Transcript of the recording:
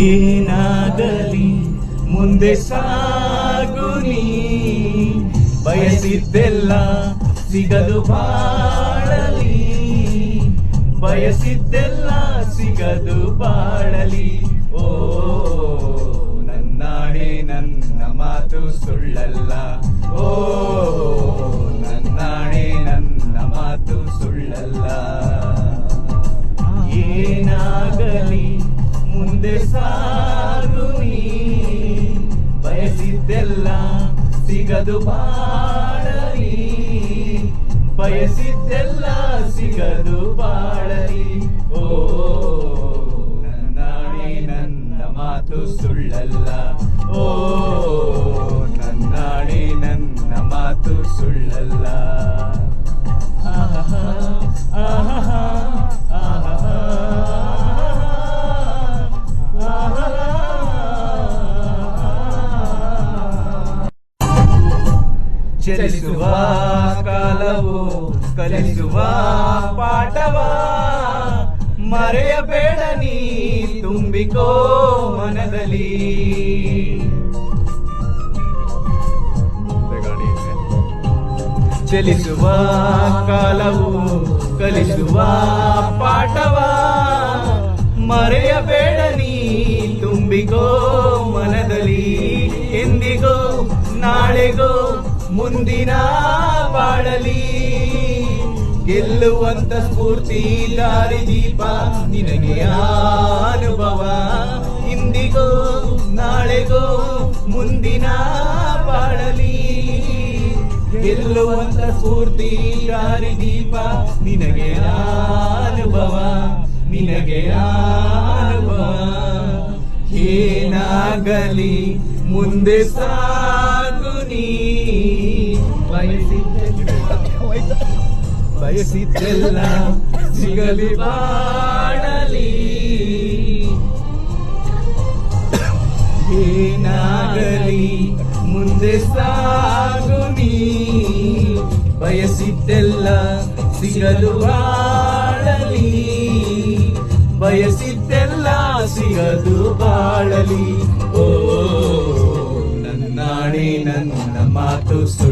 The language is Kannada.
ಏನಾಗಲಿ ಮುಂದೆ ಸಾಗುನಿ, ಬಯಸಿದ್ದೆಲ್ಲ ಸಿಗದು ಬಾಳಲಿ, ಬಯಸಿದ್ದೆಲ್ಲ ಸಿಗದು ಬಾಳಲಿ. ಓ ನನ್ನಾಣೆ ನನ್ನ ಮಾತು ಸುಳ್ಳಲ್ಲ, ಓ ನನ್ನಾಣೆ ನನ್ನ ಮಾತು ಸುಳ್ಳಲ್ಲ. ಏನಾಗಲಿ ಮುಂದೆ ಸಾಗುನಿ, ಬಯಸಿದ್ದೆಲ್ಲ ಸಿಗದು ಬಾಳಲಿ, ಬಯಸಿದ್ದೆಲ್ಲ ಸಿಗದು ಬಾಳಲಿ. ಓ ನನ್ನಾಣೆ ನನ್ನ ಮಾತು ಸುಳ್ಳಲ್ಲ, ಓ ನನ್ನಾಣೆ ನನ್ನ ಮಾತು ಸುಳ್ಳಲ್ಲ. ಆಹಾ ಆಹಾ ಆಹಾ ಚಲಿಸುವ ಕಾಲವು ಕಲಿಸುವ ಪಾಠವ, ಮರೆಯಬೇಡ ನೀ ತುಂಬಿಕೋ ಮನದಲ್ಲಿ. ಚಲಿಸುವ ಕಾಲವು ಕಲಿಸುವ ಪಾಠವ, ಮರೆಯಬೇಡ ನೀ ತುಂಬಿಕೋ ಮನದಲ್ಲಿ. ಎಂದಿಗೋ ನಾಳೆಗೋ ಮುಂದಿನ ಬಾಳಲಿ, ಗೆಲ್ಲುವಂತ ಸ್ಫೂರ್ತಿ ದಾರಿದೀಪ ನಿನಗೆ ಅನುಭವ. ಇಂದಿಗೋ ನಾಳೆಗೋ ಮುಂದಿನ ಬಾಳಲಿ, ಗೆಲ್ಲುವಂತ ಸ್ಫೂರ್ತಿ ದಾರಿದೀಪ ನಿನಗೆ ಅನುಭವ, ನಿನಗೆ ಅನುಭವ. ಏನಾಗಲಿ ಮುಂದೆ ಸಾಗುನಿ, ಬಯಸಿದ್ದೆಲ್ಲ ಸಿಗಲಿ ಬಾಳಲಿ. ಏನಾಗಲಿ ಮುಂದೆ ಸಾಗುನಿ, ಬಯಸಿದ್ದೆಲ್ಲ ಸಿಗಲು ಬಾಳಲಿ, ಬಯಸಿದ್ದೆಲ್ಲ ಸಿಗದು ಬಾಳಲಿ. ಓ ನನ್ನಾಣೆ ನನ್ನ ಮಾತು ಸುಳ್ಳು.